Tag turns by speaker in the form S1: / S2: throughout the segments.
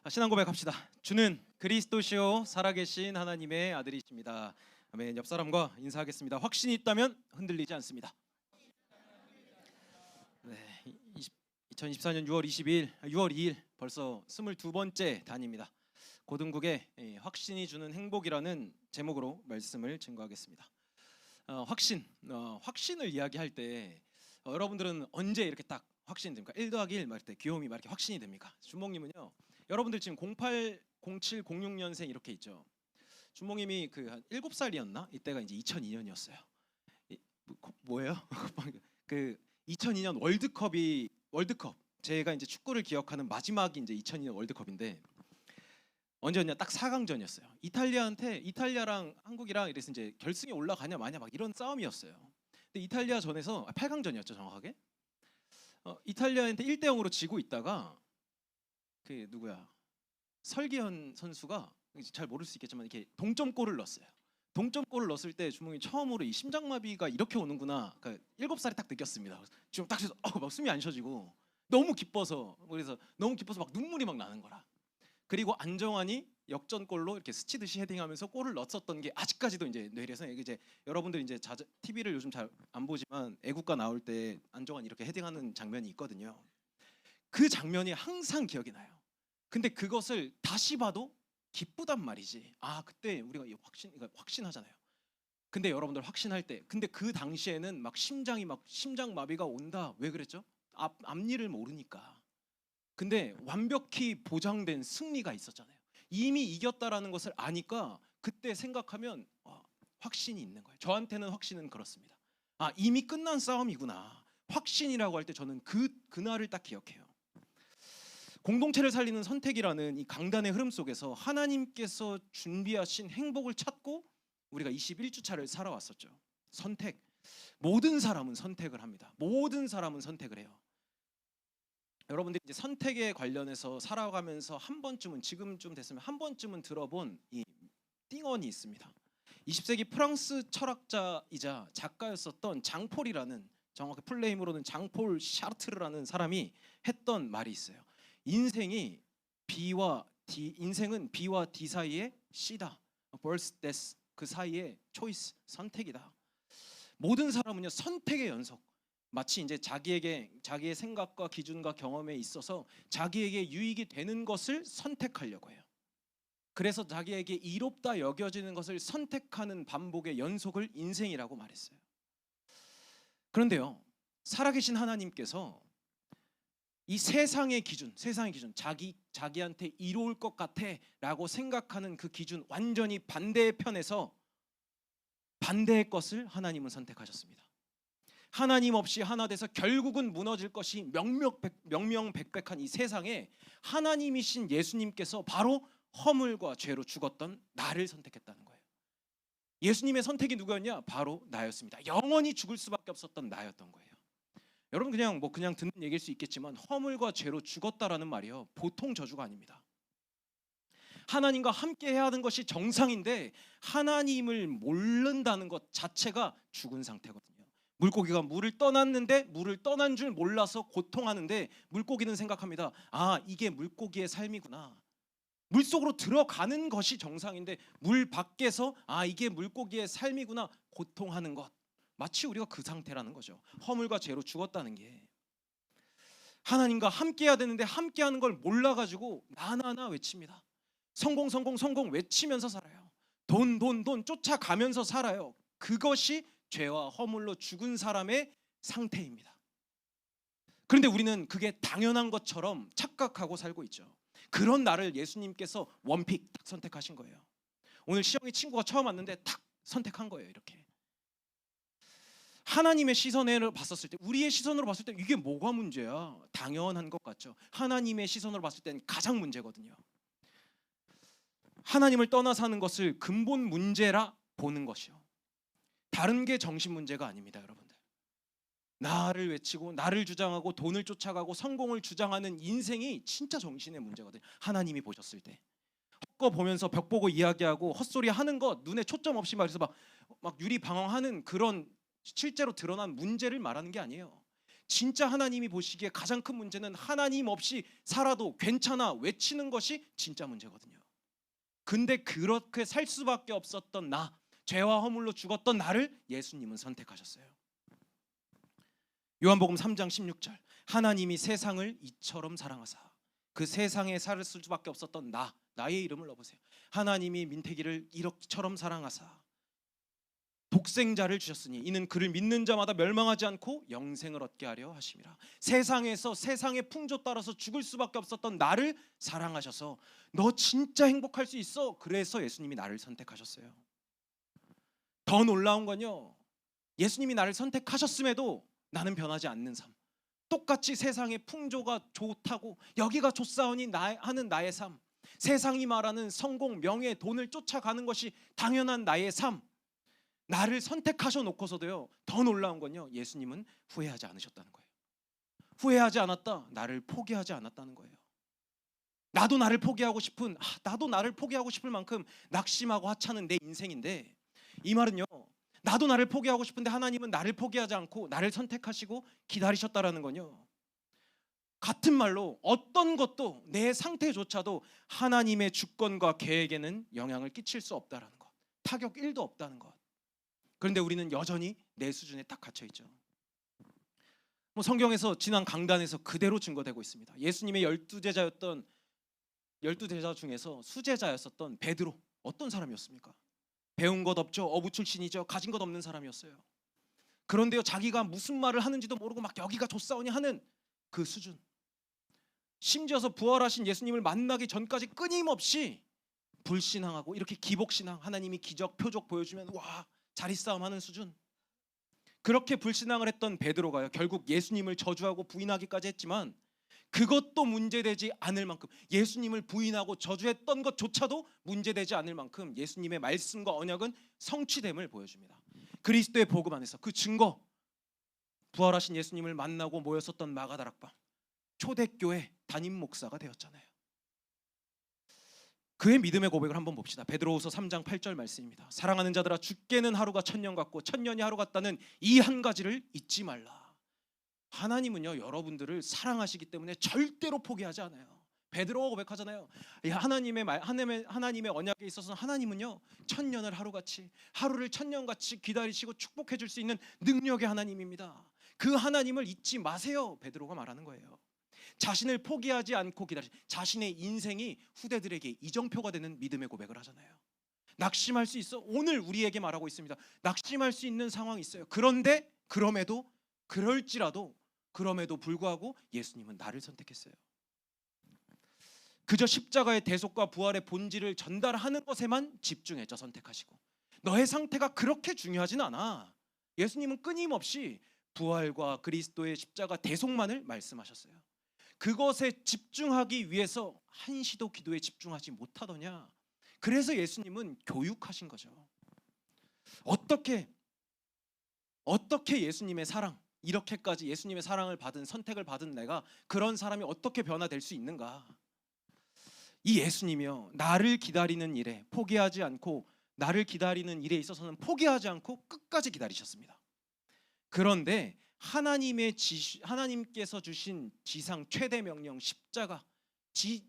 S1: 신앙 고백합시다. 주는 그리스도시요 살아계신 하나님의 아들이십니다. 아멘. 옆 사람과 인사하겠습니다. 확신이 있다면 흔들리지 않습니다. 네, 2024년 6월 2일 벌써 22번째 단입니다. 고등국의 확신이 주는 행복이라는 제목으로 말씀을 증거하겠습니다. 확신을 이야기할 때 여러분들은 언제 이렇게 딱 확신이 됩니까? 1 더하기 1 말할 때 귀요미 막 이렇게 확신이 됩니까? 준목님은요. 여러분들 지금 08, 07, 06년생 이렇게 있죠. 준목님이 그 한 7살이었나? 이때가 이제 2002년이었어요. 뭐예요? 그 2002년 월드컵. 제가 이제 축구를 기억하는 마지막이 이제 2002년 월드컵인데 언제였냐? 딱 4강전이었어요. 이탈리아랑 한국이랑 이래서 이제 결승에 올라가냐 마냐 막 이런 싸움이었어요. 근데 이탈리아 전에서 8강전이었죠, 정확하게. 이탈리아한테 1대 0으로 지고 있다가 그 누구야? 설기현 선수가 잘 모를 수 있겠지만 이렇게 동점골을 넣었어요. 동점골을 넣었을 때 주몽이 처음으로 이 심장마비가 이렇게 오는구나. 그러니까 7살에 딱 느꼈습니다. 지금 딱 해서 막 숨이 안 쉬어지고 너무 기뻐서 막 눈물이 막 나는 거라. 그리고 안정환이 역전골로 이렇게 스치듯이 헤딩하면서 골을 넣었던 게 아직까지도 이제 뇌리에서 이제 여러분들 이제 TV를 요즘 잘 안 보지만 애국가 나올 때 안정환이 이렇게 헤딩하는 장면이 있거든요. 그 장면이 항상 기억이 나요. 근데 그것을 다시 봐도 기쁘단 말이지. 그때 우리가 확신하잖아요. 근데 여러분들 확신할 때, 근데 그 당시에는 막 심장마비가 온다. 왜 그랬죠? 앞일을 모르니까. 근데 완벽히 보장된 승리가 있었잖아요. 이미 이겼다라는 것을 아니까 그때 생각하면 확신이 있는 거예요. 저한테는 확신은 그렇습니다. 이미 끝난 싸움이구나. 확신이라고 할 때 저는 그날을 딱 기억해요. 공동체를 살리는 선택이라는 이 강단의 흐름 속에서 하나님께서 준비하신 행복을 찾고 우리가 21주차를 살아왔었죠. 선택. 모든 사람은 선택을 합니다. 모든 사람은 선택을 해요. 여러분들이 이제 선택에 관련해서 살아가면서 한 번쯤은, 지금쯤 됐으면 한 번쯤은 들어본 이 띵언이 있습니다. 20세기 프랑스 철학자이자 작가였었던 장폴이라는, 정확히 풀네임으로는 장폴 샤르트르라는 사람이 했던 말이 있어요. 인생은 B와 D 사이의 C다. birth, death, 그 사이의 choice, 선택이다. 모든 사람은요, 선택의 연속. 마치 이제 자기의 생각과 기준과 경험에 있어서 자기에게 유익이 되는 것을 선택하려고 해요. 그래서 자기에게 이롭다 여겨지는 것을 선택하는 반복의 연속을 인생이라고 말했어요. 그런데요, 살아계신 하나님께서 이 세상의 기준, 자기한테 이로울 것 같아라고 생각하는 그 기준 완전히 반대의 편에서 반대의 것을 하나님은 선택하셨습니다. 하나님 없이 하나 돼서 결국은 무너질 것이 명명백백한 이 세상에 하나님이신 예수님께서 바로 허물과 죄로 죽었던 나를 선택했다는 거예요. 예수님의 선택이 누구였냐? 바로 나였습니다. 영원히 죽을 수밖에 없었던 나였던 거예요. 여러분 그냥 듣는 얘기일 수 있겠지만 허물과 죄로 죽었다라는 말이요, 보통 저주가 아닙니다. 하나님과 함께 해야 하는 것이 정상인데 하나님을 모른다는 것 자체가 죽은 상태거든요. 물고기가 물을 떠났는데 물을 떠난 줄 몰라서 고통하는데 물고기는 생각합니다. 이게 물고기의 삶이구나. 물속으로 들어가는 것이 정상인데 물 밖에서 이게 물고기의 삶이구나 고통하는 것. 마치 우리가 그 상태라는 거죠. 허물과 죄로 죽었다는 게. 하나님과 함께 해야 되는데 함께하는 걸 몰라가지고 나나나 외칩니다. 성공 외치면서 살아요. 돈 쫓아가면서 살아요. 그것이 죄와 허물로 죽은 사람의 상태입니다. 그런데 우리는 그게 당연한 것처럼 착각하고 살고 있죠. 그런 나를 예수님께서 원픽 딱 선택하신 거예요. 오늘 시영이 친구가 처음 왔는데 딱 선택한 거예요. 이렇게 하나님의 시선으로 봤었을 때, 우리의 시선으로 봤을 때 이게 뭐가 문제야? 당연한 것 같죠. 하나님의 시선으로 봤을 때는 가장 문제거든요. 하나님을 떠나 사는 것을 근본 문제라 보는 것이요, 다른 게 정신 문제가 아닙니다. 여러분들, 나를 외치고 나를 주장하고 돈을 쫓아가고 성공을 주장하는 인생이 진짜 정신의 문제거든요. 하나님이 보셨을 때 헛거 보면서 벽 보고 이야기하고 헛소리 하는 것, 눈에 초점 없이 말해서 막 유리방황하는 그런 실제로 드러난 문제를 말하는 게 아니에요. 진짜 하나님이 보시기에 가장 큰 문제는 하나님 없이 살아도 괜찮아 외치는 것이 진짜 문제거든요. 근데 그렇게 살 수밖에 없었던 나, 죄와 허물로 죽었던 나를 예수님은 선택하셨어요. 요한복음 3장 16절, 하나님이 세상을 이처럼 사랑하사, 그 세상에 살 수밖에 없었던 나의 이름을 넣어보세요. 하나님이 민태기를 이처럼 사랑하사 독생자를 주셨으니 이는 그를 믿는 자마다 멸망하지 않고 영생을 얻게 하려 하심이라. 세상에서 세상의 풍조 따라서 죽을 수밖에 없었던 나를 사랑하셔서 너 진짜 행복할 수 있어. 그래서 예수님이 나를 선택하셨어요. 더 놀라운 건요, 예수님이 나를 선택하셨음에도 나는 변하지 않는 삶, 똑같이 세상의 풍조가 좋다고 여기가 좋사오니 하는 나의 삶, 세상이 말하는 성공, 명예, 돈을 쫓아가는 것이 당연한 나의 삶, 나를 선택하셔 놓고서도요, 더 놀라운 건요, 예수님은 후회하지 않으셨다는 거예요. 후회하지 않았다, 나를 포기하지 않았다는 거예요. 나도 나를 포기하고 싶을 만큼 낙심하고 하찮은 내 인생인데, 이 말은요, 나도 나를 포기하고 싶은데 하나님은 나를 포기하지 않고 나를 선택하시고 기다리셨다라는 건요, 같은 말로 어떤 것도 내 상태조차도 하나님의 주권과 계획에는 영향을 끼칠 수 없다라는 것, 타격 1도 없다는 것. 그런데 우리는 여전히 내 수준에 딱 갇혀 있죠. 성경에서 지난 강단에서 그대로 증거되고 있습니다. 예수님의 12제자였던 12제자 중에서 수제자였었던 베드로, 어떤 사람이었습니까? 배운 것 없죠. 어부 출신이죠. 가진 것 없는 사람이었어요. 그런데요, 자기가 무슨 말을 하는지도 모르고 막 여기가 좋사오니 하는 그 수준. 심지어서 부활하신 예수님을 만나기 전까지 끊임없이 불신앙하고 이렇게 기복신앙, 하나님이 기적, 표적 보여주면 와, 자리싸움 하는 수준. 그렇게 불신앙을 했던 베드로가요, 결국 예수님을 저주하고 부인하기까지 했지만 그것도 문제되지 않을 만큼, 예수님을 부인하고 저주했던 것조차도 문제되지 않을 만큼 예수님의 말씀과 언약은 성취됨을 보여줍니다. 그리스도의 복음 안에서 그 증거, 부활하신 예수님을 만나고 모였었던 마가다락방, 초대교회 담임 목사가 되었잖아요. 그의 믿음의 고백을 한번 봅시다. 베드로후서 3장 8절 말씀입니다. 사랑하는 자들아, 죽게는 하루가 천년 같고 천년이 하루 같다는 이 한 가지를 잊지 말라. 하나님은요, 여러분들을 사랑하시기 때문에 절대로 포기하지 않아요. 베드로가 고백하잖아요. 하나님의 언약에 있어서 하나님은요, 천년을 하루같이, 하루를 천년같이 기다리시고 축복해 줄 수 있는 능력의 하나님입니다. 그 하나님을 잊지 마세요. 베드로가 말하는 거예요. 자신을 포기하지 않고 자신의 인생이 후대들에게 이정표가 되는 믿음의 고백을 하잖아요. 낙심할 수 있어? 오늘 우리에게 말하고 있습니다. 낙심할 수 있는 상황이 있어요. 그런데 그럼에도 불구하고 예수님은 나를 선택했어요. 그저 십자가의 대속과 부활의 본질을 전달하는 것에만 집중했죠. 선택하시고 너의 상태가 그렇게 중요하진 않아. 예수님은 끊임없이 부활과 그리스도의 십자가 대속만을 말씀하셨어요. 그것에 집중하기 위해서 한시도 기도에 집중하지 못하더냐. 그래서 예수님은 교육하신 거죠. 어떻게 예수님의 사랑, 이렇게까지 예수님의 사랑을 받은, 선택을 받은 내가 그런 사람이 어떻게 변화될 수 있는가. 이 예수님이요, 나를 기다리는 일에 포기하지 않고, 나를 기다리는 일에 있어서는 포기하지 않고 끝까지 기다리셨습니다. 그런데 하나님께서 주신 지상 최대 명령 십자가,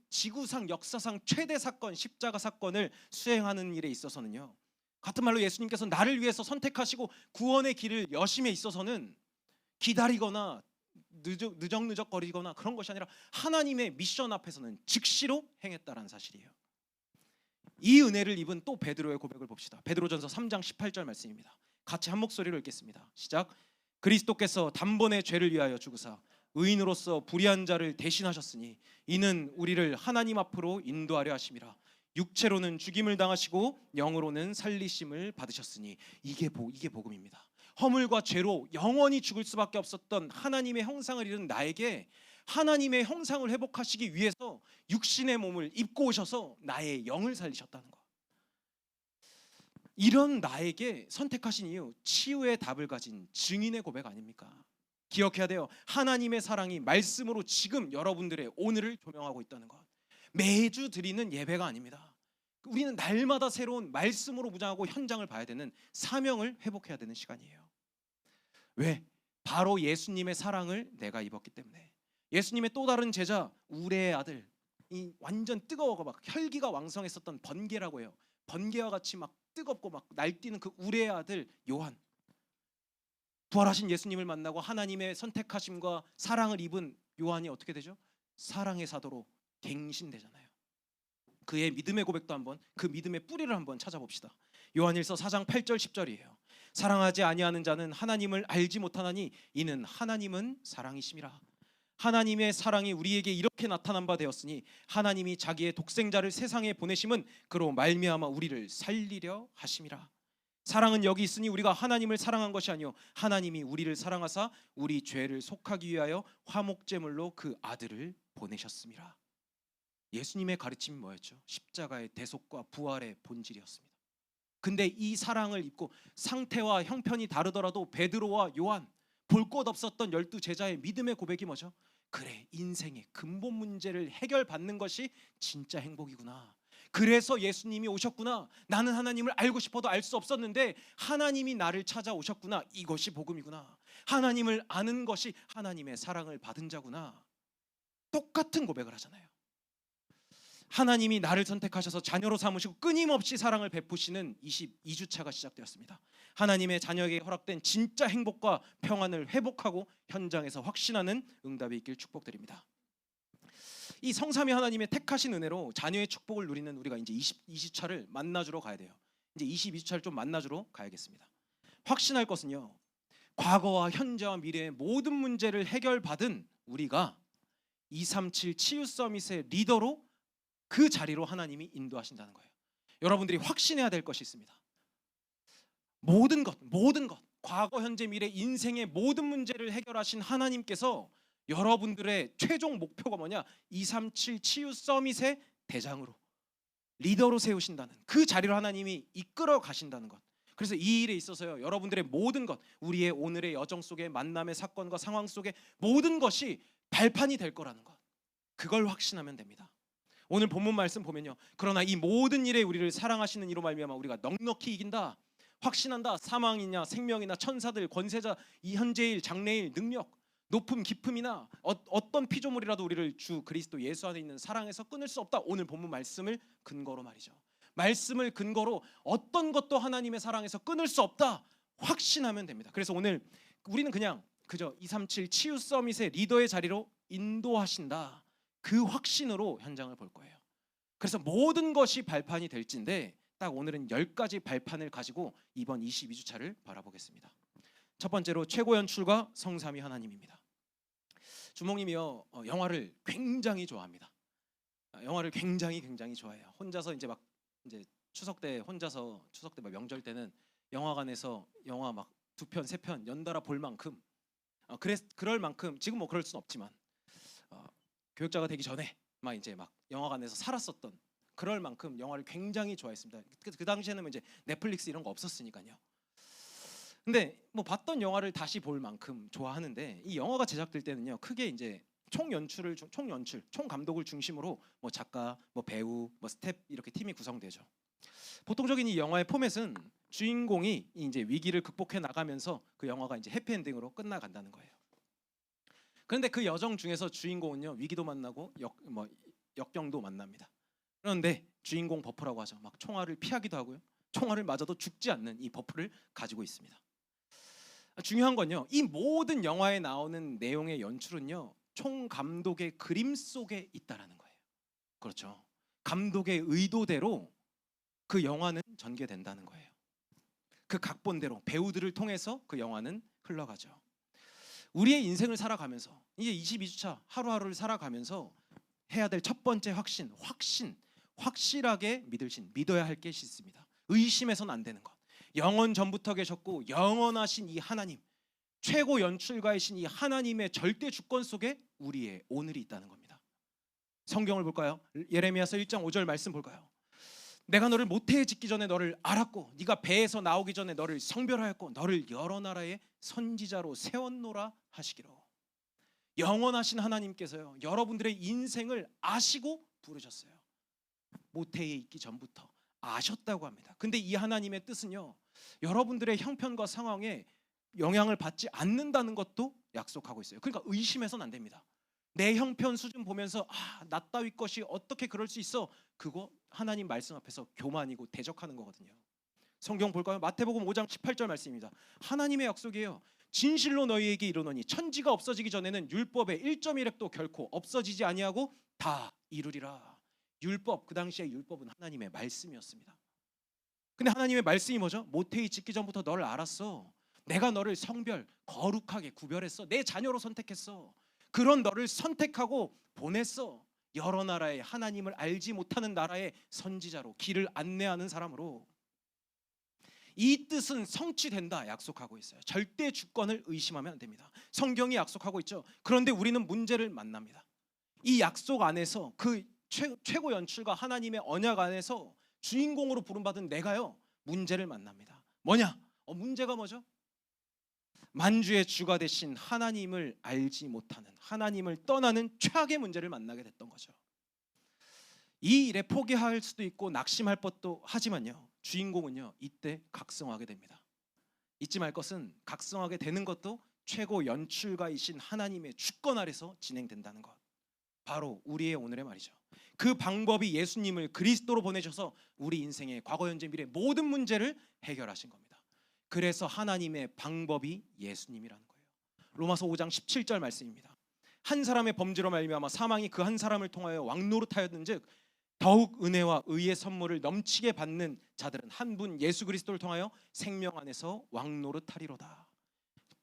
S1: 지구상 역사상 최대 사건, 십자가 사건을 수행하는 일에 있어서는요, 같은 말로 예수님께서 나를 위해서 선택하시고 구원의 길을 여심에 있어서는 기다리거나 느적느적거리거나 그런 것이 아니라 하나님의 미션 앞에서는 즉시로 행했다라는 사실이에요. 이 은혜를 입은 또 베드로의 고백을 봅시다. 베드로전서 3장 18절 말씀입니다. 같이 한 목소리로 읽겠습니다. 시작. 그리스도께서 단번에 죄를 위하여 죽으사 의인으로서 불의한 자를 대신하셨으니 이는 우리를 하나님 앞으로 인도하려 하심이라. 육체로는 죽임을 당하시고 영으로는 살리심을 받으셨으니 이게 복음입니다. 허물과 죄로 영원히 죽을 수밖에 없었던 하나님의 형상을 잃은 나에게 하나님의 형상을 회복하시기 위해서 육신의 몸을 입고 오셔서 나의 영을 살리셨다는 것. 이런 나에게 선택하신 이유, 치유의 답을 가진 증인의 고백 아닙니까? 기억해야 돼요. 하나님의 사랑이 말씀으로 지금 여러분들의 오늘을 조명하고 있다는 것. 매주 드리는 예배가 아닙니다. 우리는 날마다 새로운 말씀으로 무장하고 현장을 봐야 되는, 사명을 회복해야 되는 시간이에요. 왜? 바로 예수님의 사랑을 내가 입었기 때문에. 예수님의 또 다른 제자 우레의 아들, 이 완전 뜨거워가 막 혈기가 왕성했었던 번개라고 해요. 번개와 같이 막 뜨겁고 막 날뛰는 그 우레의 아들 요한, 부활하신 예수님을 만나고 하나님의 선택하심과 사랑을 입은 요한이 어떻게 되죠? 사랑의 사도로 갱신되잖아요. 그의 믿음의 고백도 한번, 그 믿음의 뿌리를 한번 찾아봅시다. 요한일서 4장 8절 10절이에요. 사랑하지 아니하는 자는 하나님을 알지 못하나니 이는 하나님은 사랑이심이라. 하나님의 사랑이 우리에게 이렇게 나타난 바 되었으니 하나님이 자기의 독생자를 세상에 보내심은 그로 말미암아 우리를 살리려 하심이라. 사랑은 여기 있으니 우리가 하나님을 사랑한 것이 아니요 하나님이 우리를 사랑하사 우리 죄를 속하기 위하여 화목제물로 그 아들을 보내셨습니다. 예수님의 가르침이 뭐였죠? 십자가의 대속과 부활의 본질이었습니다. 근데 이 사랑을 입고 상태와 형편이 다르더라도 베드로와 요한, 볼 것 없었던 12 제자의 믿음의 고백이 뭐죠? 그래, 인생의 근본 문제를 해결받는 것이 진짜 행복이구나. 그래서 예수님이 오셨구나. 나는 하나님을 알고 싶어도 알 수 없었는데 하나님이 나를 찾아오셨구나. 이것이 복음이구나. 하나님을 아는 것이 하나님의 사랑을 받은 자구나. 똑같은 고백을 하잖아요. 하나님이 나를 선택하셔서 자녀로 삼으시고 끊임없이 사랑을 베푸시는 22주차가 시작되었습니다. 하나님의 자녀에게 허락된 진짜 행복과 평안을 회복하고 현장에서 확신하는 응답이 있길 축복드립니다. 이 성삼위 하나님의 택하신 은혜로 자녀의 축복을 누리는 우리가 이제 22주차를 만나주러 가야 돼요. 이제 22주차를 좀 만나주러 가야겠습니다. 확신할 것은요, 과거와 현재와 미래의 모든 문제를 해결받은 우리가 237 치유 서밋의 리더로 그 자리로 하나님이 인도하신다는 거예요. 여러분들이 확신해야 될 것이 있습니다. 모든 것, 과거, 현재, 미래, 인생의 모든 문제를 해결하신 하나님께서 여러분들의 최종 목표가 뭐냐? 237 치유 서밋의 대장으로, 리더로 세우신다는 그 자리로 하나님이 이끌어 가신다는 것. 그래서 이 일에 있어서요, 여러분들의 모든 것, 우리의 오늘의 여정 속에, 만남의 사건과 상황 속에 모든 것이 발판이 될 거라는 것, 그걸 확신하면 됩니다. 오늘 본문 말씀 보면요, 그러나 이 모든 일에 우리를 사랑하시는 이로 말미암아 우리가 넉넉히 이긴다, 확신한다. 사망이냐 생명이나 천사들, 권세자, 이 현재일, 장래일, 능력, 높음, 깊음이나 어떤 피조물이라도 우리를 주 그리스도 예수 안에 있는 사랑에서 끊을 수 없다. 오늘 본문 말씀을 근거로 말이죠. 말씀을 근거로 어떤 것도 하나님의 사랑에서 끊을 수 없다 확신하면 됩니다. 그래서 오늘 우리는 그냥 그저 237 치유 서밋의 리더의 자리로 인도하신다, 그 확신으로 현장을 볼 거예요. 그래서 모든 것이 발판이 될진데 딱 오늘은 10가지 발판을 가지고 이번 22주차를 바라보겠습니다. 첫 번째로 최고 연출가 성삼위 하나님입니다. 주목님이요, 영화를 굉장히 좋아합니다. 영화를 굉장히 좋아해요. 혼자서 이제 추석 때 막 명절 때는 영화관에서 영화 막 2편, 3편 연달아 볼 만큼, 그럴 만큼, 지금 뭐 그럴 순 없지만 교육자가 되기 전에 막 이제 막 영화관에서 살았었던, 그럴 만큼 영화를 굉장히 좋아했습니다. 그 당시에는 이제 넷플릭스 이런 거 없었으니까요. 근데 뭐 봤던 영화를 다시 볼 만큼 좋아하는데, 이 영화가 제작될 때는요, 크게 이제 총 감독을 중심으로 뭐 작가, 뭐 배우, 뭐 스텝 이렇게 팀이 구성되죠. 보통적인 이 영화의 포맷은 주인공이 이제 위기를 극복해 나가면서 그 영화가 이제 해피엔딩으로 끝나간다는 거예요. 그런데 그 여정 중에서 주인공은요, 위기도 만나고 역경도 만납니다. 그런데 주인공 버프라고 하죠. 막 총알을 피하기도 하고요, 총알을 맞아도 죽지 않는 이 버프를 가지고 있습니다. 중요한 건요, 이 모든 영화에 나오는 내용의 연출은요, 총 감독의 그림 속에 있다라는 거예요. 그렇죠. 감독의 의도대로 그 영화는 전개된다는 거예요. 그 각본대로 배우들을 통해서 그 영화는 흘러가죠. 우리의 인생을 살아가면서 이제 22주차 하루하루를 살아가면서 해야 될 첫 번째 확실하게 믿어야 할 것이 있습니다. 의심해서는 안 되는 것. 영원 전부터 계셨고 영원하신 이 하나님, 최고 연출가이신 이 하나님의 절대 주권 속에 우리의 오늘이 있다는 겁니다. 성경을 볼까요? 예레미야서 1장 5절 말씀 볼까요? 내가 너를 모태에 짓기 전에 너를 알았고 네가 배에서 나오기 전에 너를 성별하였고 너를 여러 나라의 선지자로 세웠노라 하시기로. 영원하신 하나님께서요, 여러분들의 인생을 아시고 부르셨어요. 모태에 있기 전부터 아셨다고 합니다. 근데 이 하나님의 뜻은요, 여러분들의 형편과 상황에 영향을 받지 않는다는 것도 약속하고 있어요. 그러니까 의심해서는 안 됩니다. 내 형편 수준 보면서 나 따위 것이 어떻게 그럴 수 있어? 그거 하나님 말씀 앞에서 교만이고 대적하는 거거든요. 성경 볼까요? 마태복음 5장 18절 말씀입니다. 하나님의 약속이에요. 진실로 너희에게 이르노니 천지가 없어지기 전에는 율법의 1.1획도 결코 없어지지 아니하고 다 이루리라. 율법, 그 당시에 율법은 하나님의 말씀이었습니다. 근데 하나님의 말씀이 뭐죠? 모태이 짓기 전부터 너를 알았어. 내가 너를 성별, 거룩하게 구별했어. 내 자녀로 선택했어. 그런 너를 선택하고 보냈어. 여러 나라의 하나님을 알지 못하는 나라의 선지자로, 길을 안내하는 사람으로. 이 뜻은 성취된다 약속하고 있어요. 절대 주권을 의심하면 안 됩니다. 성경이 약속하고 있죠. 그런데 우리는 문제를 만납니다. 이 약속 안에서 그 최고 연출가 하나님의 언약 안에서 주인공으로 부름받은 내가요, 문제를 만납니다. 뭐냐? 문제가 뭐죠? 만주의 주가 되신 하나님을 알지 못하는, 하나님을 떠나는 최악의 문제를 만나게 됐던 거죠. 이 일에 포기할 수도 있고 낙심할 것도 하지만요, 주인공은요 이때 각성하게 됩니다. 잊지 말 것은 각성하게 되는 것도 최고 연출가이신 하나님의 주권 아래서 진행된다는 것. 바로 우리의 오늘의 말이죠. 그 방법이 예수님을 그리스도로 보내셔서 우리 인생의 과거, 현재, 미래 모든 문제를 해결하신 겁니다. 그래서 하나님의 방법이 예수님이라는 거예요. 로마서 5장 17절 말씀입니다. 한 사람의 범죄로 말미암아 사망이 그 한 사람을 통하여 왕노릇하였는즉 더욱 은혜와 의의 선물을 넘치게 받는 자들은 한 분 예수 그리스도를 통하여 생명 안에서 왕노릇하리로다.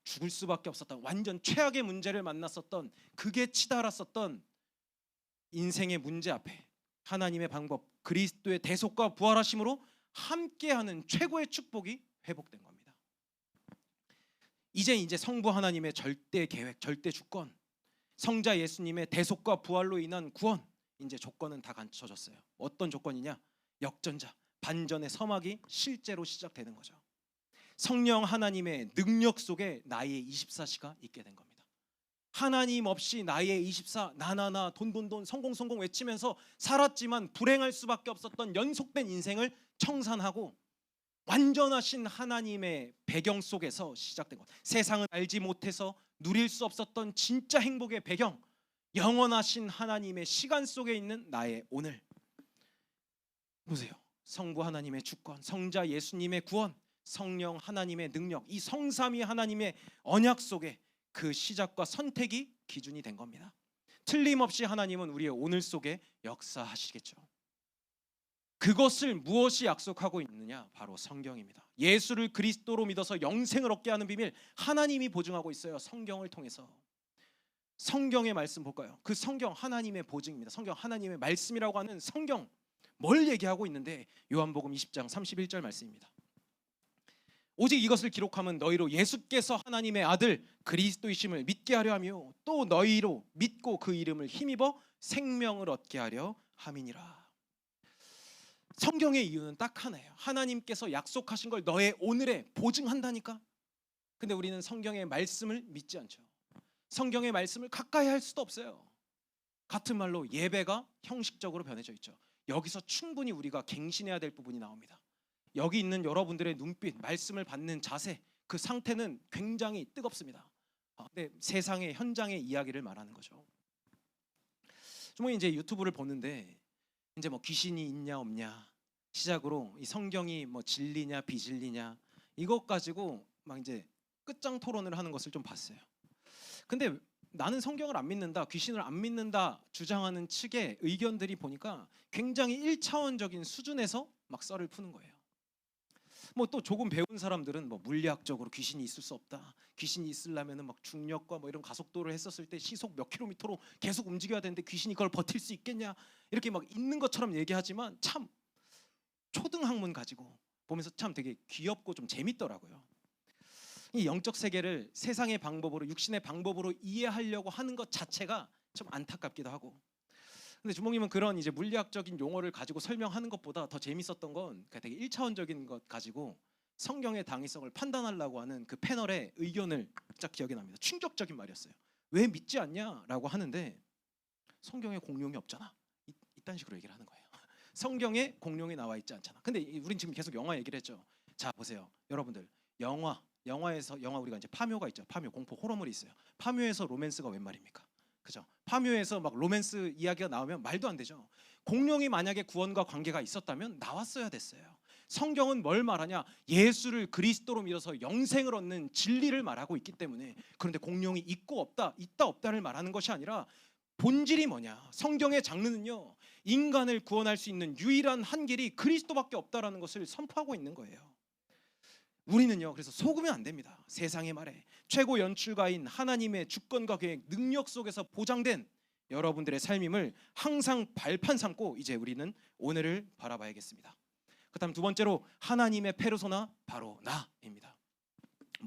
S1: 죽을 수밖에 없었던 완전 최악의 문제를 만났었던, 극에 치달았었던 인생의 문제 앞에 하나님의 방법, 그리스도의 대속과 부활하심으로 함께하는 최고의 축복이 회복된 겁니다. 이제 성부 하나님의 절대 계획, 절대 주권, 성자 예수님의 대속과 부활로 인한 구원, 이제 조건은 다 갖춰졌어요. 어떤 조건이냐? 역전자, 반전의 서막이 실제로 시작되는 거죠. 성령 하나님의 능력 속에 나의 24시가 있게 된 겁니다. 하나님 없이 나의 24, 나나나 돈돈돈 성공 외치면서 살았지만 불행할 수밖에 없었던 연속된 인생을 청산하고 완전하신 하나님의 배경 속에서 시작된 것. 세상은 알지 못해서 누릴 수 없었던 진짜 행복의 배경, 영원하신 하나님의 시간 속에 있는 나의 오늘. 보세요. 성부 하나님의 주권, 성자 예수님의 구원, 성령 하나님의 능력, 이 성삼위 하나님의 언약 속에 그 시작과 선택이 기준이 된 겁니다. 틀림없이 하나님은 우리의 오늘 속에 역사하시겠죠. 그것을 무엇이 약속하고 있느냐? 바로 성경입니다. 예수를 그리스도로 믿어서 영생을 얻게 하는 비밀, 하나님이 보증하고 있어요. 성경을 통해서. 성경의 말씀 볼까요? 그 성경 하나님의 보증입니다. 성경 하나님의 말씀이라고 하는 성경, 뭘 얘기하고 있는데 요한복음 20장 31절 말씀입니다. 오직 이것을 기록하면 너희로 예수께서 하나님의 아들 그리스도이심을 믿게 하려 하며 또 너희로 믿고 그 이름을 힘입어 생명을 얻게 하려 함이니라. 성경의 이유는 딱 하나예요. 하나님께서 약속하신 걸 너의 오늘에 보증한다니까. 근데 우리는 성경의 말씀을 믿지 않죠. 성경의 말씀을 가까이 할 수도 없어요. 같은 말로 예배가 형식적으로 변해져 있죠. 여기서 충분히 우리가 갱신해야 될 부분이 나옵니다. 여기 있는 여러분들의 눈빛, 말씀을 받는 자세, 그 상태는 굉장히 뜨겁습니다. 근데 세상의 현장의 이야기를 말하는 거죠. 주몽이 이제 유튜브를 보는데 이제 뭐 귀신이 있냐 없냐 시작으로 이 성경이 뭐 진리냐 비진리냐 이것 가지고 막 이제 끝장 토론을 하는 것을 좀 봤어요. 근데 나는 성경을 안 믿는다, 귀신을 안 믿는다 주장하는 측의 의견들이 보니까 굉장히 1차원적인 수준에서 막 썰을 푸는 거예요. 뭐 또 조금 배운 사람들은 뭐 물리학적으로 귀신이 있을 수 없다. 귀신이 있으려면은 막 중력과 뭐 이런 가속도를 했었을 때 시속 몇 킬로미터로 계속 움직여야 되는데 귀신이 그걸 버틸 수 있겠냐? 이렇게 막 있는 것처럼 얘기하지만 참 초등학문 가지고 보면서 참 되게 귀엽고 좀 재밌더라고요. 이 영적 세계를 세상의 방법으로, 육신의 방법으로 이해하려고 하는 것 자체가 좀 안타깝기도 하고. 근데 주목님은 그런 이제 물리학적인 용어를 가지고 설명하는 것보다 더 재밌었던 건 되게 1차원적인 것 가지고 성경의 당위성을 판단하려고 하는 그 패널의 의견을 딱 기억이 납니다. 충격적인 말이었어요. 왜 믿지 않냐라고 하는데 성경에 공룡이 없잖아. 이딴 식으로 얘기를 하는 거예요. 성경에 공룡이 나와 있지 않잖아. 근데 우린 지금 계속 영화 얘기를 했죠. 자 보세요. 여러분들 영화 영화 우리가 이제 파묘가 있죠. 파묘 공포 호러물이 있어요. 파묘에서 로맨스가 웬 말입니까? 그죠? 파묘에서 막 로맨스 이야기가 나오면 말도 안 되죠. 공룡이 만약에 구원과 관계가 있었다면 나왔어야 됐어요. 성경은 뭘 말하냐? 예수를 그리스도로 믿어서 영생을 얻는 진리를 말하고 있기 때문에. 그런데 공룡이 있고 없다, 있다 없다를 말하는 것이 아니라 본질이 뭐냐? 성경의 장르는요, 인간을 구원할 수 있는 유일한 한 길이 그리스도밖에 없다라는 것을 선포하고 있는 거예요. 우리는요, 그래서 속으면 안 됩니다. 세상의 말에 최고 연출가인 하나님의 주권과 계획, 능력 속에서 보장된 여러분들의 삶임을 항상 발판 삼고 이제 우리는 오늘을 바라봐야겠습니다. 그다음 두 번째로 하나님의 페르소나, 바로 나입니다.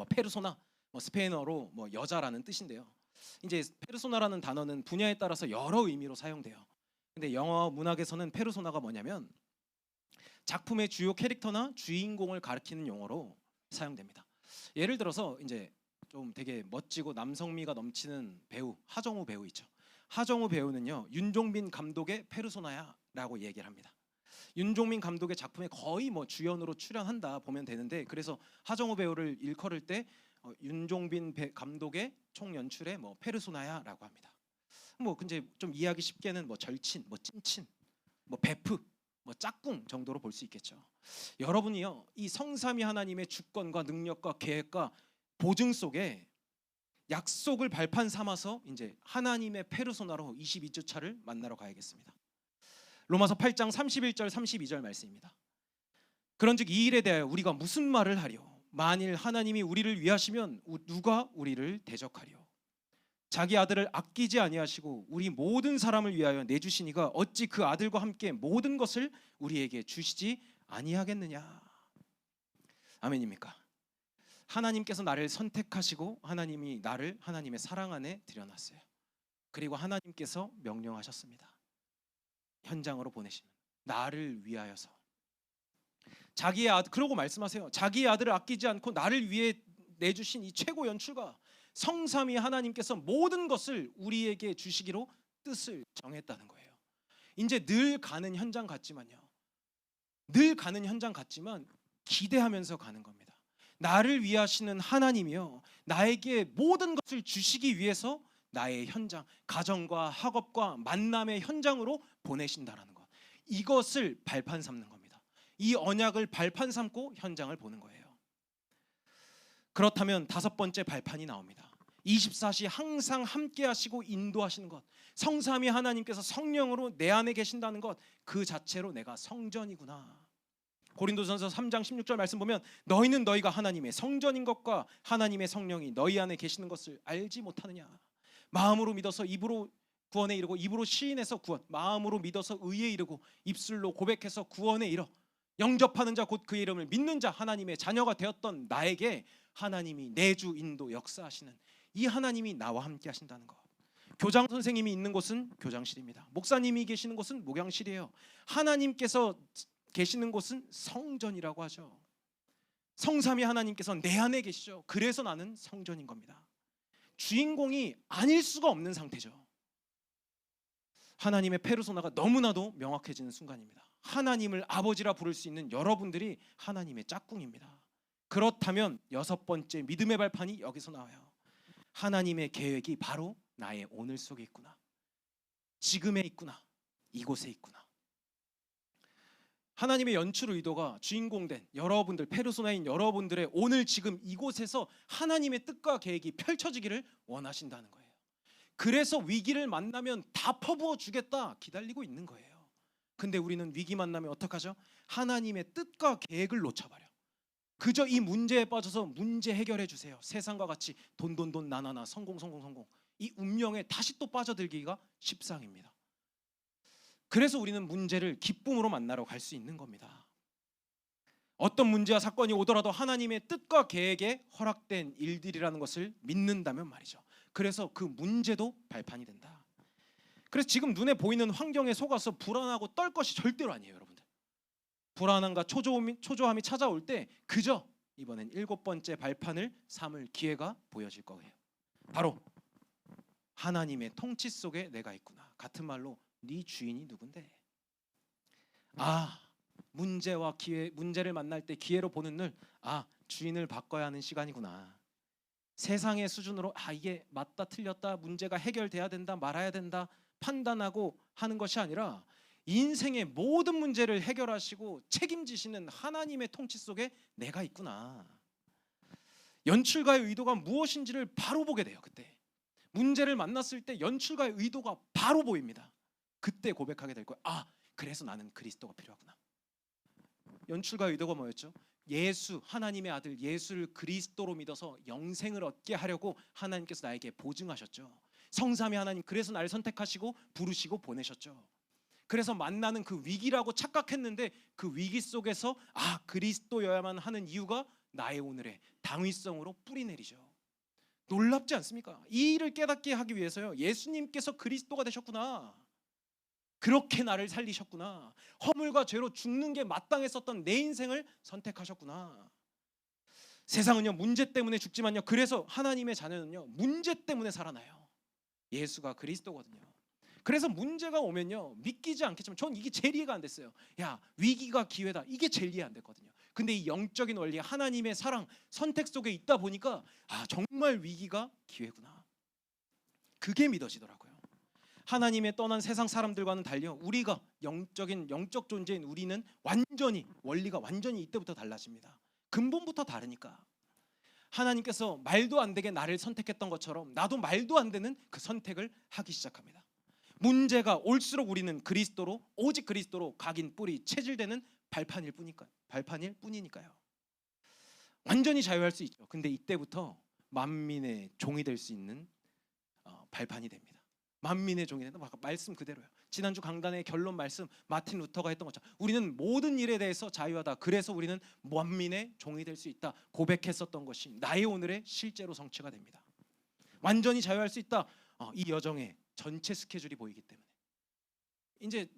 S1: 페르소나, 스페인어로 여자라는 뜻인데요. 이제 페르소나라는 단어는 분야에 따라서 여러 의미로 사용돼요. 근데 영어 문학에서는 페르소나가 뭐냐면 작품의 주요 캐릭터나 주인공을 가리키는 용어로 사용됩니다. 예를 들어서 이제 좀 되게 멋지고 남성미가 넘치는 배우 하정우 배우 있죠. 하정우 배우는요, 윤종빈 감독의 페르소나야라고 얘기를 합니다. 윤종빈 감독의 작품에 거의 주연으로 출연한다 보면 되는데, 그래서 하정우 배우를 일컬을 때 윤종빈 감독의 총 연출에 페르소나야라고 합니다. 근데 좀 이해하기 쉽게는 절친, 찐친, 베프, 짝꿍 정도로 볼 수 있겠죠. 여러분이요, 이 성삼위 하나님의 주권과 능력과 계획과 보증 속에 약속을 발판 삼아서 이제 하나님의 페르소나로 22주차를 만나러 가야겠습니다. 로마서 8장 31절 32절 말씀입니다. 그런즉 이 일에 대하여 우리가 무슨 말을 하리요? 만일 하나님이 우리를 위하시면 누가 우리를 대적하리요? 자기 아들을 아끼지 아니하시고 우리 모든 사람을 위하여 내주시니가 어찌 그 아들과 함께 모든 것을 우리에게 주시지 아니하겠느냐? 아멘입니까? 하나님께서 나를 선택하시고 하나님이 나를 하나님의 사랑 안에 들여놨어요. 그리고 하나님께서 명령하셨습니다. 현장으로 보내시는, 나를 위하여서. 자기의 아들, 그러고 말씀하세요. 자기의 아들을 아끼지 않고 나를 위해 내주신 이 최고 연출가 성삼위 하나님께서 모든 것을 우리에게 주시기로 뜻을 정했다는 거예요. 이제 늘 가는 현장 같지만요, 늘 가는 현장 같지만 기대하면서 가는 겁니다. 나를 위하시는 하나님이요, 나에게 모든 것을 주시기 위해서 나의 현장, 가정과 학업과 만남의 현장으로 보내신다라는 것, 이것을 발판 삼는 겁니다. 이 언약을 발판 삼고 현장을 보는 거예요. 그렇다면 다섯 번째 발판이 나옵니다. 24시 항상 함께 하시고 인도하시는 것, 성삼위 하나님께서 성령으로 내 안에 계신다는 것, 그 자체로 내가 성전이구나. 고린도전서 3장 16절 말씀 보면 너희는 너희가 하나님의 성전인 것과 하나님의 성령이 너희 안에 계시는 것을 알지 못하느냐. 마음으로 믿어서 입으로 구원에 이르고 입으로 시인해서 구원, 마음으로 믿어서 의에 이르고 입술로 고백해서 구원에 이르. 영접하는 자 곧 그의 이름을 믿는 자, 하나님의 자녀가 되었던 나에게 하나님이 내주 인도 역사하시는 이 하나님이 나와 함께 하신다는 것. 교장 선생님이 있는 곳은 교장실입니다. 목사님이 계시는 곳은 목양실이에요. 하나님께서 계시는 곳은 성전이라고 하죠. 성삼위 하나님께서 내 안에 계시죠. 그래서 나는 성전인 겁니다. 주인공이 아닐 수가 없는 상태죠. 하나님의 페르소나가 너무나도 명확해지는 순간입니다. 하나님을 아버지라 부를 수 있는 여러분들이 하나님의 짝꿍입니다. 그렇다면 여섯 번째 믿음의 발판이 여기서 나와요. 하나님의 계획이 바로 나의 오늘 속에 있구나. 지금에 있구나. 이곳에 있구나. 하나님의 연출 의도가 주인공된 여러분들, 페르소나인 여러분들의 오늘 지금 이곳에서 하나님의 뜻과 계획이 펼쳐지기를 원하신다는 거예요. 그래서 위기를 만나면 다 퍼부어 주겠다 기다리고 있는 거예요. 근데 우리는 위기 만나면 어떡하죠? 하나님의 뜻과 계획을 놓쳐버려. 그저 이 문제에 빠져서 문제 해결해 주세요. 세상과 같이 돈 나나나 성공 이 운명에 다시 또 빠져들기가 십상입니다. 그래서 우리는 문제를 기쁨으로 만나러 갈 수 있는 겁니다. 어떤 문제와 사건이 오더라도 하나님의 뜻과 계획에 허락된 일들이라는 것을 믿는다면 말이죠. 그래서 그 문제도 발판이 된다. 그래서 지금 눈에 보이는 환경에 속아서 불안하고 떨 것이 절대로 아니에요, 여러분들. 불안함과 초조함이 찾아올 때 그저 이번엔 일곱 번째 발판을 삼을 기회가 보여질 거예요. 바로 하나님의 통치 속에 내가 있구나. 같은 말로 네 주인이 누군데? 문제와 기회, 문제를 만날 때 기회로 보는 늘 주인을 바꿔야 하는 시간이구나. 세상의 수준으로 이게 맞다 틀렸다 문제가 해결돼야 된다 말아야 된다 판단하고 하는 것이 아니라 인생의 모든 문제를 해결하시고 책임지시는 하나님의 통치 속에 내가 있구나. 연출가의 의도가 무엇인지를 바로 보게 돼요. 그때 문제를 만났을 때 연출가의 의도가 바로 보입니다. 그때 고백하게 될 거예요. 그래서 나는 그리스도가 필요하구나. 연출가의 의도가 뭐였죠? 예수, 하나님의 아들 예수를 그리스도로 믿어서 영생을 얻게 하려고 하나님께서 나에게 보증하셨죠. 성삼위 하나님, 그래서 나를 선택하시고 부르시고 보내셨죠. 그래서 만나는 그 위기라고 착각했는데 그 위기 속에서 그리스도여야만 하는 이유가 나의 오늘의 당위성으로 뿌리내리죠. 놀랍지 않습니까? 이 일을 깨닫게 하기 위해서요, 예수님께서 그리스도가 되셨구나. 그렇게 나를 살리셨구나. 허물과 죄로 죽는 게 마땅했었던 내 인생을 선택하셨구나. 세상은요 문제 때문에 죽지만요, 그래서 하나님의 자녀는요 문제 때문에 살아나요. 예수가 그리스도거든요. 그래서 문제가 오면요 믿기지 않겠지만 전 이게 제일 이해가 안 됐어요. 위기가 기회다, 이게 제일 이해 안 됐거든요. 근데 이 영적인 원리, 하나님의 사랑, 선택 속에 있다 보니까 정말 위기가 기회구나, 그게 믿어지더라고요. 하나님의 떠난 세상 사람들과는 달려 우리가 영적 존재인 우리는 완전히 원리가 완전히 이때부터 달라집니다. 근본부터 다르니까. 하나님께서 말도 안 되게 나를 선택했던 것처럼 나도 말도 안 되는 그 선택을 하기 시작합니다. 문제가 올수록 우리는 그리스도로, 오직 그리스도로 각인 뿌리 체질되는 발판일 뿐이니까요. 완전히 자유할 수 있죠. 근데 이때부터 만민의 종이 될 수 있는 발판이 됩니다. 만민의 종이 된다. 말씀 그대로요. 지난주 강단의 결론 말씀 마틴 루터가 했던 것처럼 우리는 모든 일에 대해서 자유하다. 그래서 우리는 만민의 종이 될 수 있다. 고백했었던 것이 나의 오늘의 실제로 성취가 됩니다. 완전히 자유할 수 있다. 이 여정의 전체 스케줄이 보이기 때문에 이제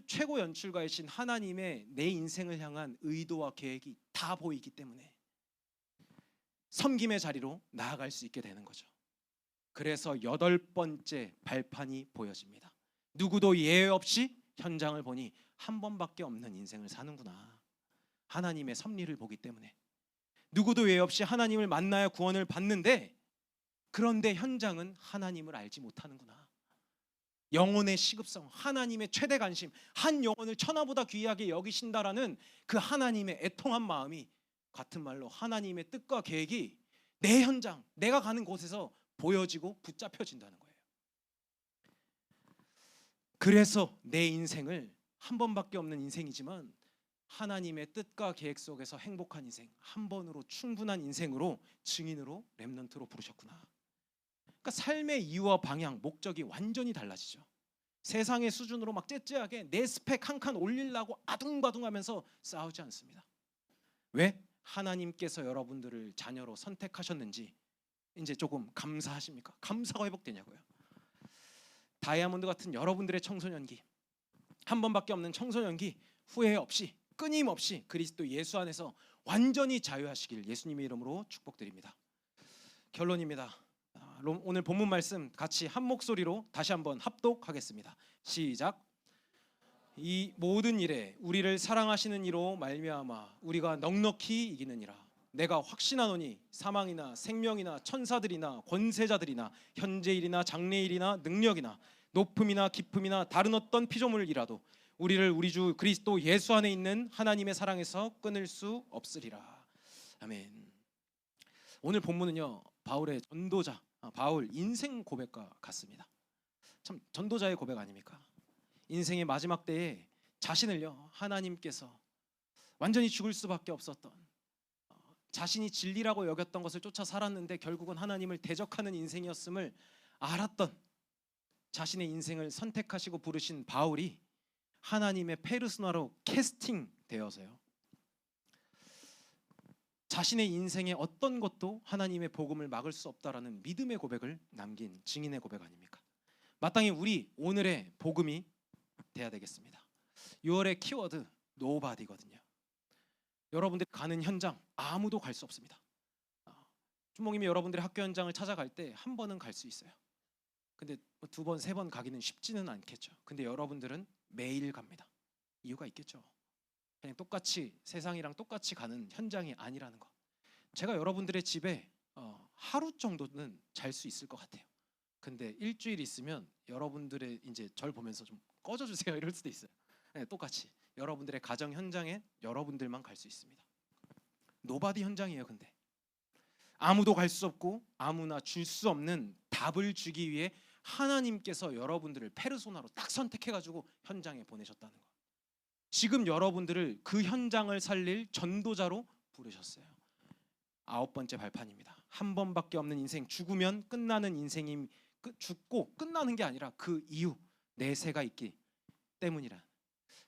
S1: 최고 연출가이신 하나님의 내 인생을 향한 의도와 계획이 다 보이기 때문에 섬김의 자리로 나아갈 수 있게 되는 거죠. 그래서 8번째 발판이 보여집니다. 누구도 예외 없이 현장을 보니 한 번밖에 없는 인생을 사는구나. 하나님의 섭리를 보기 때문에 누구도 예외 없이 하나님을 만나야 구원을 받는데, 그런데 현장은 하나님을 알지 못하는구나. 영혼의 시급성, 하나님의 최대 관심, 한 영혼을 천하보다 귀하게 여기신다라는 그 하나님의 애통한 마음이, 같은 말로 하나님의 뜻과 계획이 내 현장, 내가 가는 곳에서 보여지고 붙잡혀진다는 거예요. 그래서 내 인생을 한 번밖에 없는 인생이지만 하나님의 뜻과 계획 속에서 행복한 인생, 한 번으로 충분한 인생으로 증인으로 렘넌트로 부르셨구나. 그러니까 삶의 이유와 방향, 목적이 완전히 달라지죠. 세상의 수준으로 막 째째하게 내 스펙 한 칸 올리려고 아둥바둥하면서 싸우지 않습니다. 왜? 하나님께서 여러분들을 자녀로 선택하셨는지 이제 조금 감사하십니까? 감사가 회복되냐고요. 다이아몬드 같은 여러분들의 청소년기, 한 번밖에 없는 청소년기, 후회 없이 끊임없이 그리스도 예수 안에서 완전히 자유하시길 예수님의 이름으로 축복드립니다. 결론입니다. 오늘 본문 말씀 같이 한 목소리로 다시 한번 합독하겠습니다. 시작. 이 모든 일에 우리를 사랑하시는 이로 말미암아 우리가 넉넉히 이기느니라. 내가 확신하노니 사망이나 생명이나 천사들이나 권세자들이나 현재일이나 장래일이나 능력이나 높음이나 깊음이나 다른 어떤 피조물이라도 우리를 우리 주 그리스도 예수 안에 있는 하나님의 사랑에서 끊을 수 없으리라. 아멘. 오늘 본문은요, 바울의 전도자, 바울 인생 고백과 같습니다. 참 전도자의 고백 아닙니까? 인생의 마지막 때에 자신을요, 하나님께서 완전히 죽을 수밖에 없었던, 자신이 진리라고 여겼던 것을 쫓아 살았는데 결국은 하나님을 대적하는 인생이었음을 알았던, 자신의 인생을 선택하시고 부르신 바울이 하나님의 페르소나로 캐스팅되어서요, 자신의 인생의 어떤 것도 하나님의 복음을 막을 수 없다라는 믿음의 고백을 남긴 증인의 고백 아닙니까? 마땅히 우리 오늘의 복음이 돼야 되겠습니다. 6월의 키워드 노바디거든요. 여러분들이 가는 현장 아무도 갈 수 없습니다. 주목님이 여러분들의 학교 현장을 찾아갈 때 한 번은 갈 수 있어요. 근데 두 번, 세 번 가기는 쉽지는 않겠죠. 근데 여러분들은 매일 갑니다. 이유가 있겠죠. 그냥 똑같이 세상이랑 똑같이 가는 현장이 아니라는 거. 제가 여러분들의 집에 하루 정도는 잘 수 있을 것 같아요. 근데 일주일 있으면 여러분들의 이제 절 보면서 좀 꺼져 주세요 이럴 수도 있어요. 네, 똑같이 여러분들의 가정 현장에 여러분들만 갈 수 있습니다. 노바디 현장이에요. 근데 아무도 갈 수 없고 아무나 줄 수 없는 답을 주기 위해 하나님께서 여러분들을 페르소나로 딱 선택해가지고 현장에 보내셨다는 거. 지금 여러분들을 그 현장을 살릴 전도자로 부르셨어요. 9번째 발판입니다. 한 번밖에 없는 인생, 죽으면 끝나는 인생이 죽고 끝나는 게 아니라 그 이유 내세가 있기 때문이라.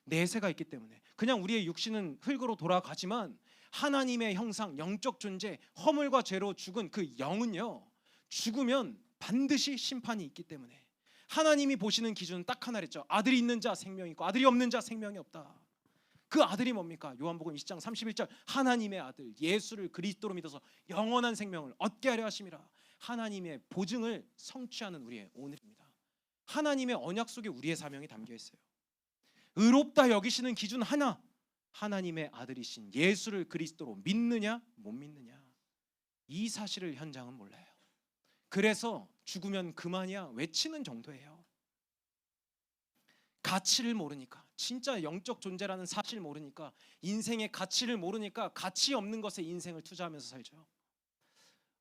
S1: 내세가 있기 때문에 그냥 우리의 육신은 흙으로 돌아가지만 하나님의 형상, 영적 존재, 허물과 죄로 죽은 그 영은요, 죽으면 반드시 심판이 있기 때문에 하나님이 보시는 기준은 딱 하나랬죠. 아들이 있는 자 생명이 있고 아들이 없는 자 생명이 없다. 그 아들이 뭡니까? 요한복음 20장 31절 하나님의 아들 예수를 그리스도로 믿어서 영원한 생명을 얻게 하려 하심이라. 하나님의 보증을 성취하는 우리의 오늘입니다. 하나님의 언약 속에 우리의 사명이 담겨 있어요. 의롭다 여기시는 기준 하나, 하나님의 아들이신 예수를 그리스도로 믿느냐 못 믿느냐. 이 사실을 현장은 몰라요. 그래서 죽으면 그만이야 외치는 정도예요. 가치를 모르니까, 진짜 영적 존재라는 사실을 모르니까, 인생의 가치를 모르니까 가치 없는 것에 인생을 투자하면서 살죠.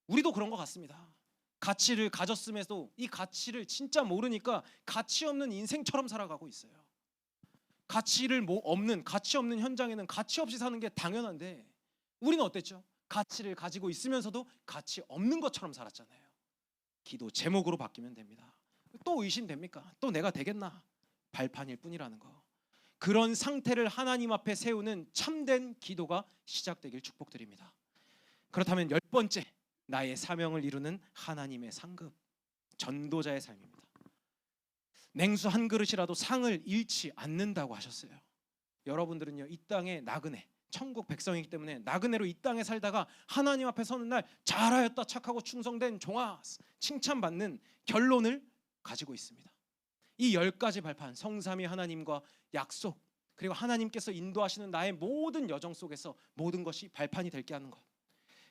S1: 우리도 그런 것 같습니다. 가치를 가졌음에도 이 가치를 진짜 모르니까 가치 없는 인생처럼 살아가고 있어요. 가치를 없는, 가치 없는 현장에는 가치 없이 사는 게 당연한데 우리는 어땠죠? 가치를 가지고 있으면서도 가치 없는 것처럼 살았잖아요. 기도 제목으로 바뀌면 됩니다. 또 의심됩니까? 또 내가 되겠나? 발판일 뿐이라는 거. 그런 상태를 하나님 앞에 세우는 참된 기도가 시작되길 축복드립니다. 그렇다면 10번째, 나의 사명을 이루는 하나님의 상급, 전도자의 삶입니다. 냉수 한 그릇이라도 상을 잃지 않는다고 하셨어요. 여러분들은요, 이 땅의 나그네, 천국 백성이기 때문에 나그네로 이 땅에 살다가 하나님 앞에 서는 날 잘하였다 착하고 충성된 종아 칭찬받는 결론을 가지고 있습니다. 이 10가지 발판, 성삼위 하나님과 약속, 그리고 하나님께서 인도하시는 나의 모든 여정 속에서 모든 것이 발판이 될게 하는 것,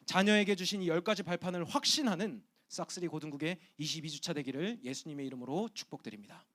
S1: 자녀에게 주신 이 10가지 발판을 확신하는 싹쓰리 고등국의 22주차 되기를 예수님의 이름으로 축복드립니다.